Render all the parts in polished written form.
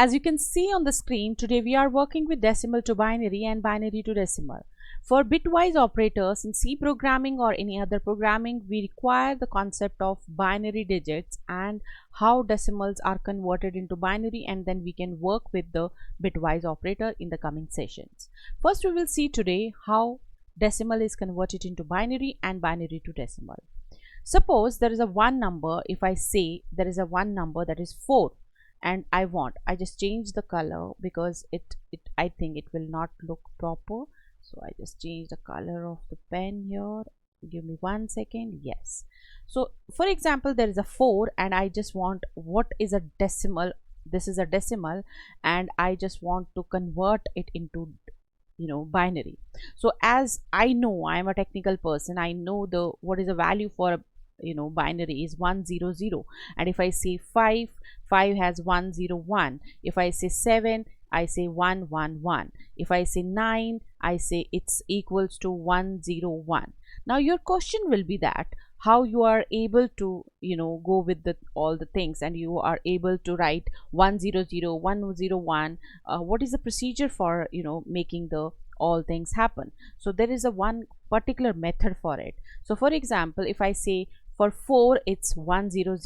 As you can see on the screen, today we are working with decimal to binary and binary to decimal. For bitwise operators in C programming or any other programming, we require the concept of binary digits and how decimals are converted into binary, and then we can work with the bitwise operator in the coming sessions. First, we will see today how decimal is converted into binary and binary to decimal. Suppose there is a one number. If I say there is a one number that is 4, and I just change the color because I think it will not look proper, so I just change the color of the pen here. Give me 1 second. Yes, so for example, there is a 4 and I just want what is a decimal. This is a decimal and I just want to convert it into binary. So as I know, I am a technical person, I know the what is the value for a binary is 100, and if I say 5 has 101. If I say 7, I say 111. If I say 9, I say it's equals to 101. Now your question will be that how you are able to go with all the things and you are able to write 100, 101. What is the procedure for making the all things happen? So there is a one particular method for it. So for example, if I say for 4 it's 100,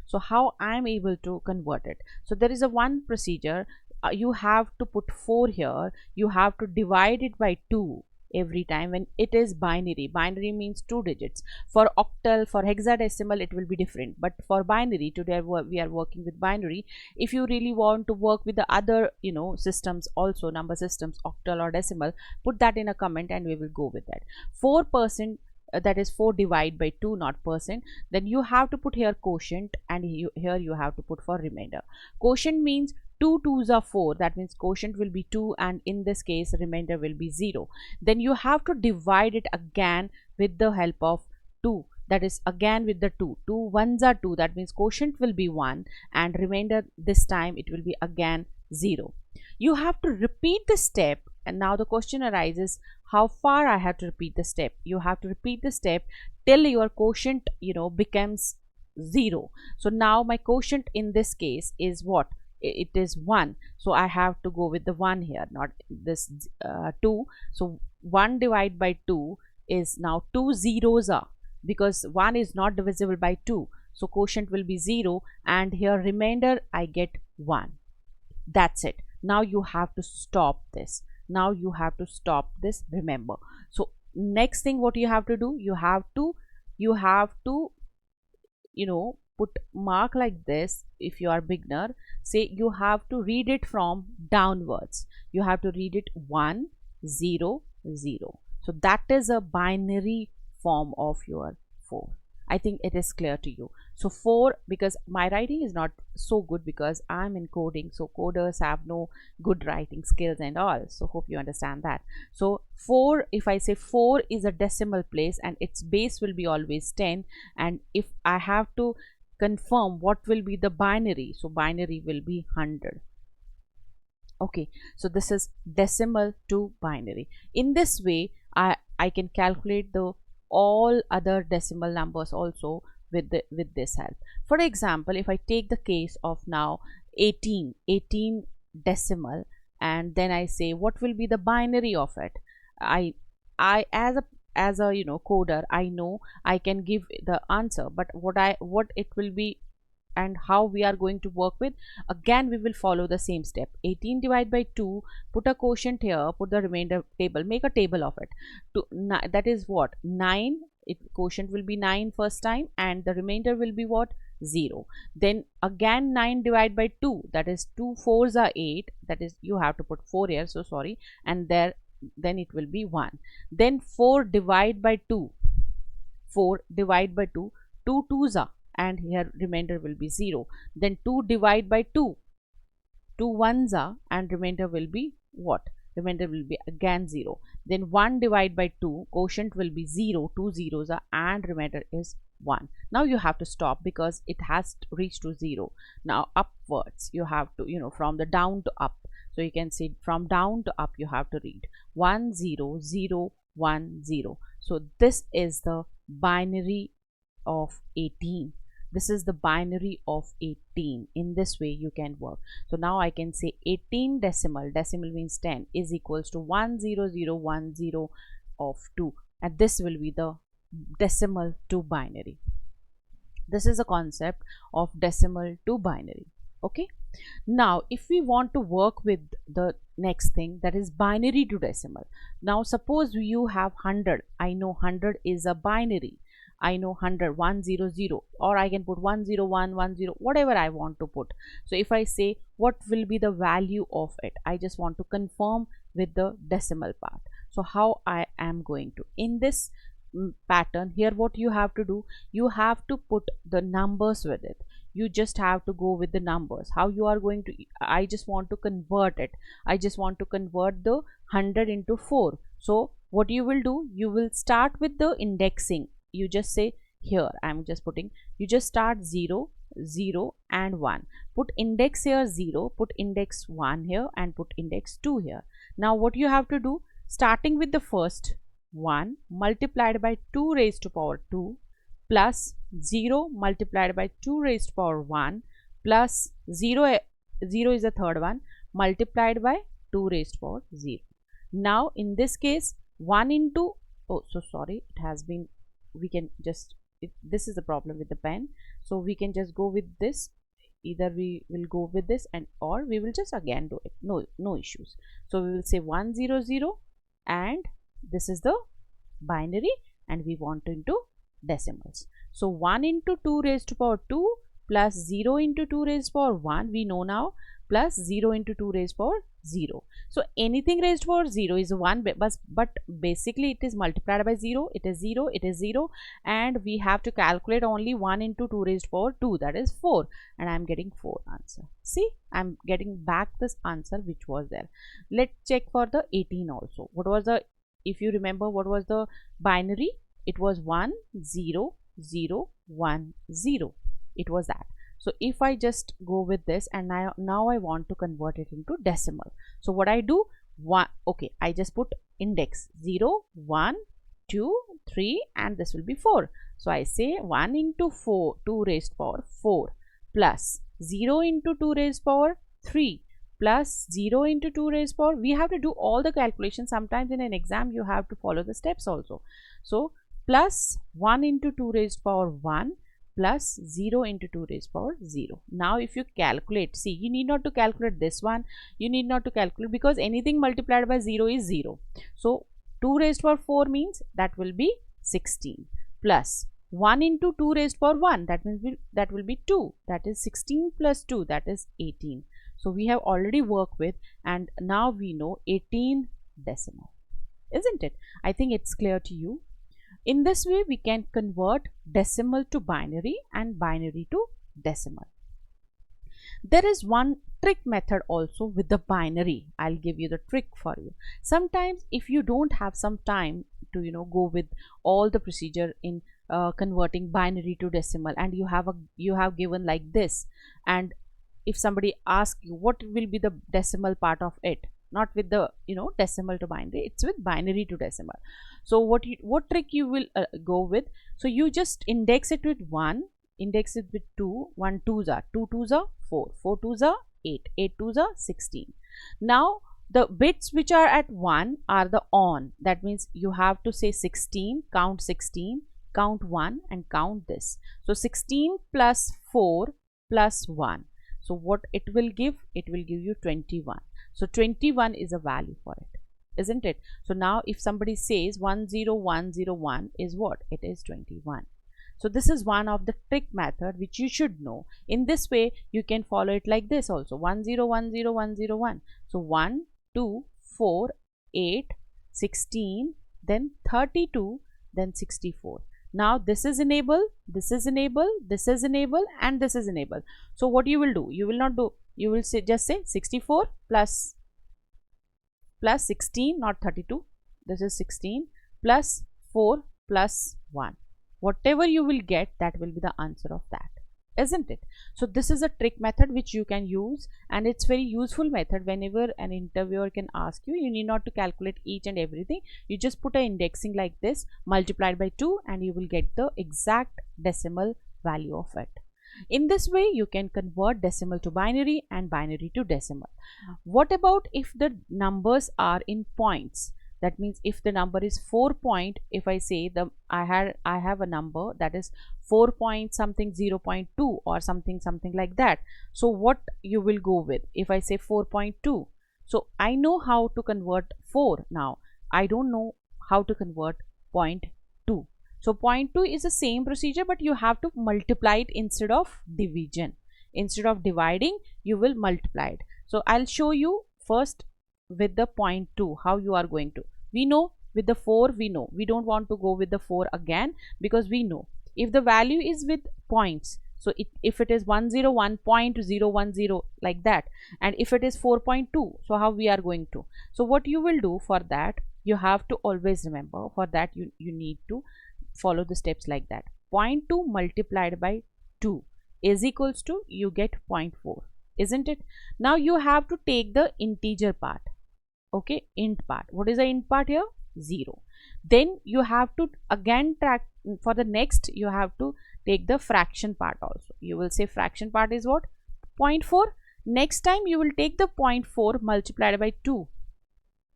so how I am able to convert it? So there is a one procedure. You have to put 4 here, you have to divide it by 2 every time when it is binary. Binary means 2 digits. For octal, for hexadecimal, it will be different, but for binary, today we are working with binary. If you really want to work with the other systems also, number systems, octal or decimal, put that in a comment and we will go with that. 4%, that is 4 divided by 2, not percent. Then you have to put here quotient, and here you have to put for remainder. Quotient means 2 2s are 4, that means quotient will be 2, and in this case remainder will be 0. Then you have to divide it again with the help of 2, that is again with the 2. 2 ones are 2, that means quotient will be 1 and remainder this time it will be again 0. You have to repeat the step, and now the question arises, how far I have to repeat the step? You have to repeat the step till your quotient becomes 0. So now my quotient in this case is what? It is 1, so I have to go with the 1 here, not this 2. So 1 divided by 2 is now 2 zeros are, because 1 is not divisible by 2, so quotient will be 0, and here remainder I get 1. That's it. Now you have to stop this. Now you have to stop this, remember. So next thing what you have to do, you have to put mark like this. If you are beginner, say you have to read it from downwards. You have to read it 1 0 0. So that is a binary form of your 4. I think it is clear to you. So 4, because my writing is not so good because I'm in coding, so coders have no good writing skills and all, so hope you understand that. So 4, if I say 4 is a decimal place and its base will be always 10, and if I have to confirm what will be the binary, so binary will be 100. Okay, so this is decimal to binary. In this way I can calculate the all other decimal numbers also with this help. For example, if I take the case of now 18 decimal, and then I say what will be the binary of it, I as a coder, I know I can give the answer, but what it will be and how we are going to work with, again we will follow the same step. 18 divided by 2, put a quotient here, put the remainder table, make a table of it. That is what? 9. Quotient will be 9 first time, and the remainder will be what? 0. Then again 9 divided by 2, that is 2 4s are 8, that is you have to put 4 here, so sorry, and then it will be 1. Then 4 divided by 2, 4 divided by 2, 2 2s are, and here remainder will be 0. Then 2 divided by 2, 2 1s are, and remainder will be what? Remainder will be again 0. Then 1 divided by 2, quotient will be 0, 2 zeros are, and remainder is 1. Now you have to stop because it has reached to 0. Now upwards you have to from the down to up, so you can see from down to up you have to read 1 0 0 1 0. So this is the binary of 18. This is the binary of 18. In this way you can work. So now I can say 18 decimal means 10, is equals to 10010 of 2, and this will be the decimal to binary. This is a concept of decimal to binary. Okay. Now if we want to work with the next thing, that is binary to decimal. Now suppose you have 100. I know 100 is a binary. I know 100 100, or I can put 10110, whatever I want to put. So if I say what will be the value of it, I just want to confirm with the decimal part. So how I am going to, in this pattern here, what you have to do, you have to put the numbers with it. You just have to go with the numbers. How you are going to, I just want to convert it. I just want to convert the 100 into 4. So what you will do, you will start with the indexing. You just say, here I'm just putting, you just start 0 0 and 1, put index here 0, put index 1 here, and put index 2 here. Now what you have to do, starting with the first 1 multiplied by 2 raised to power 2 plus 0 multiplied by 2 raised to power 1 plus 0, 0 is the third one, multiplied by 2 raised to power 0. Now in this case 1 into, oh so sorry, it has been, we can just, this is the problem with the pen, so we can just go with this. Either we will go with this, and or we will just again do it, no issues. So we will say 100, and this is the binary, and we want into decimals. So 1 into 2 raised to power 2 plus 0 into 2 raised to power 1, we know now, plus 0 into 2 raised to power 0. So anything raised to power 0 is 1, but basically it is multiplied by 0, it is 0, it is 0, and we have to calculate only 1 into 2 raised to power 2, that is 4, and I am getting 4 answer. See, I am getting back this answer which was there. Let's check for the 18 also. What was the, if you remember, what was the binary? It was 1 0 0 1 0. It was that. So if I just go with this, and now I want to convert it into decimal. So what I do, okay, I just put index 0 1 2 3, and this will be 4. So I say 1 into 4 2 raised to power 4 plus 0 into 2 raised to power 3 plus 0 into 2 raised to power, we have to do all the calculations. Sometimes in an exam you have to follow the steps also. So plus 1 into 2 raised to power 1 plus 0 into 2 raised to power 0. Now if you calculate, see, you need not to calculate this one, you need not to calculate, because anything multiplied by 0 is 0. So 2 raised to power 4 means that will be 16, plus 1 into 2 raised to power 1, that means that will be 2, that is 16 plus 2, that is 18. So we have already worked with, and now we know 18 decimal, isn't it? I think it's clear to you. In this way we can convert decimal to binary and binary to decimal. There is one trick method also with the binary. I'll give you the trick for you. Sometimes if you don't have some time to go with all the procedure in converting binary to decimal, and you have given like this, and if somebody asks you what will be the decimal part of it, not with the decimal to binary, it's with binary to decimal. So what trick you will go with? So you just index it with 1, index it with 2, 1 2s are 2 2s are 4, 4 2s are 8, 8 2s are 16. Now the bits which are at 1 are the on, that means you have to say 16, count 16, count 1, and count this. So 16 plus 4 plus 1, so what it will give? It will give you 21. So 21 is a value for it, isn't it? So now if somebody says 10101 is what? It is 21. So this is one of the trick method which you should know. In this way you can follow it like this also, 1010101. So 1 2 4 8 16, then 32, then 64. Now this is enable, this is enable, this is enable, and this is enable. So what you will do? You will not do, you will say, just say 64 plus 16, not 32. This is 16 plus 4 plus 1. Whatever you will get, that will be the answer of that, isn't it? So this is a trick method which you can use, and it's very useful method. Whenever an interviewer can ask you, you need not to calculate each and everything. You just put a indexing like this, multiplied by 2, and you will get the exact decimal value of it. In this way, you can convert decimal to binary and binary to decimal. What about if the numbers are in points? That means if the number is 4 point, if I say I have a number that is 4 point something 0.2 or something like that. So what you will go with? If I say 4.2, so I know how to convert 4 now. I don't know how to convert 0.2. So 0.2 is the same procedure, but you have to multiply it instead of division. Instead of dividing, you will multiply it. So I'll show you first with the 0.2 how you are going to. We know with the 4, we know. We don't want to go with the 4 again, because we know if the value is with points. So if it is 101.010 like that, and if it is 4.2, so how we are going to? So what you will do for that, you have to always remember, for that you need to follow the steps like that. 0.2 multiplied by 2 is equals to, you get 0.4, isn't it? Now you have to take the integer part. Okay, int part. What is the int part here? 0. Then you have to again track for the next, you have to take the fraction part also. You will say fraction part is what? 0.4. Next time you will take the 0.4 multiplied by 2,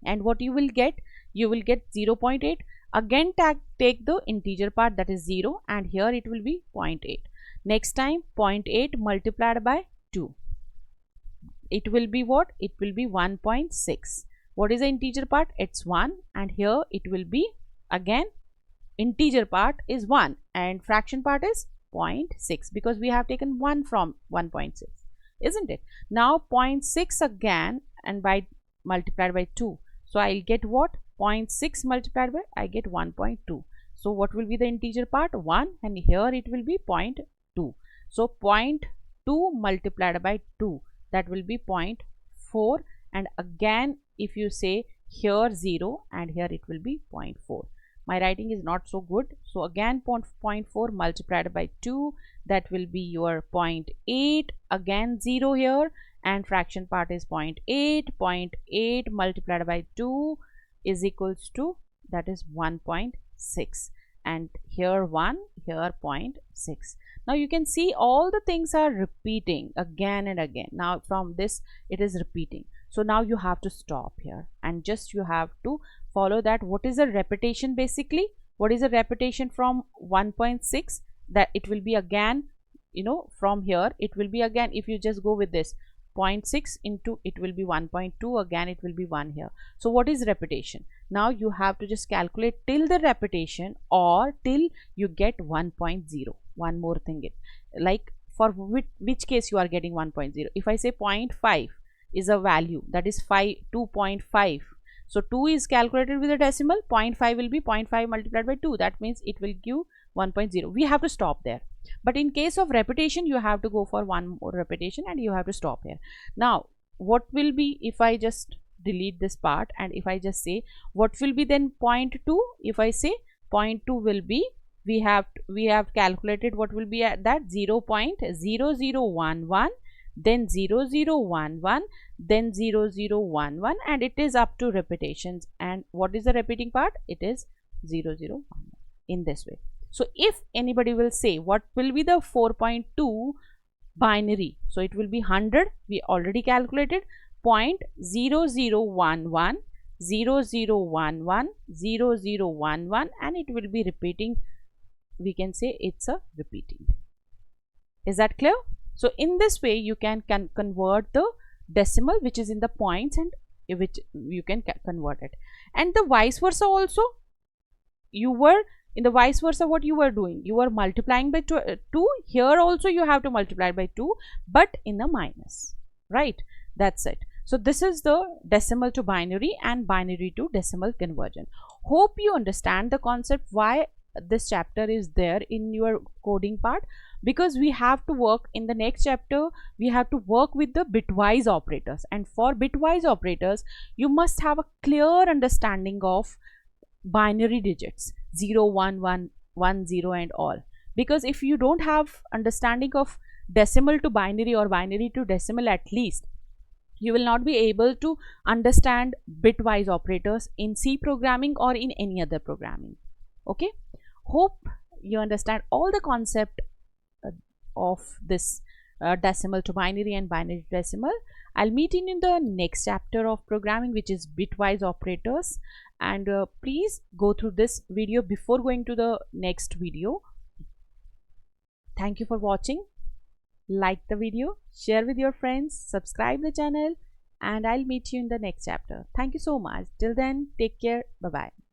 and what you will get? You will get 0.8. Again take the integer part, that is 0, and here it will be 0.8. Next time 0.8 multiplied by 2, it will be what? It will be 1.6. What is the integer part? It's 1, and here it will be again integer part is 1 and fraction part is 0.6, because we have taken 1 from 1.6, isn't it? Now 0.6 again, and by multiplied by 2. So I'll get what? 0.6 multiplied by, I get 1.2. So what will be the integer part? 1, and here it will be 0.2. So 0.2 multiplied by 2, that will be 0.4, and again if you say here 0, and here it will be 0.4. My writing is not so good, so again 0.4 multiplied by 2, that will be your 0.8, again 0 here, and fraction part is 0.8. 0.8 multiplied by 2 is equals to, that is 1.6, and here 1, here 0.6. Now you can see all the things are repeating again and again. Now from this it is repeating. So now you have to stop here, and just you have to follow that. What is a repetition basically? What is a repetition from 1.6? That it will be again, you know, from here it will be again, if you just go with this 0.6 into, it will be 1.2, again it will be 1 here. So what is repetition? Now you have to just calculate till the repetition or till you get 1.0. One more thing, like for which case you are getting 1.0. If I say 0.5 is a value, that is 2.5. So 2 is calculated with a decimal, 0.5 will be 0.5 multiplied by 2. That means it will give 1.0. We have to stop there. But in case of repetition, you have to go for one more repetition and you have to stop here. Now, what will be if I just delete this part, and if I just say what will be then 0.2? If I say 0.2 will be, we have calculated what will be at that 0.0011, then 0011, then 0011, and it is up to repetitions. And what is the repeating part? It is 0011 in this way. So if anybody will say what will be the 4.2 binary, so it will be 100. We already calculated 0.0011, 0011, 0011, and it will be repeating. We can say it's a repeating. Is that clear? So in this way you can convert the decimal which is in the points, and which you can convert it. And the vice versa also, you were in the vice versa, what you were doing, you were multiplying by 2. Here also you have to multiply by 2, but in a minus, right? That's it. So this is the decimal to binary and binary to decimal conversion. Hope you understand the concept why this chapter is there in your coding part, because we have to work in the next chapter. We have to work with the bitwise operators, and for bitwise operators you must have a clear understanding of binary digits 0 1 1 1 0 and all, because if you don't have understanding of decimal to binary or binary to decimal, at least you will not be able to understand bitwise operators in C programming or in any other programming. Okay, hope you understand all the concept of this decimal to binary and binary to decimal. I'll meet you in the next chapter of programming, which is bitwise operators. And please go through this video before going to the next video. Thank you for watching. Like the video, share with your friends, subscribe the channel, and I'll meet you in the next chapter. Thank you so much. Till then, take care. Bye bye.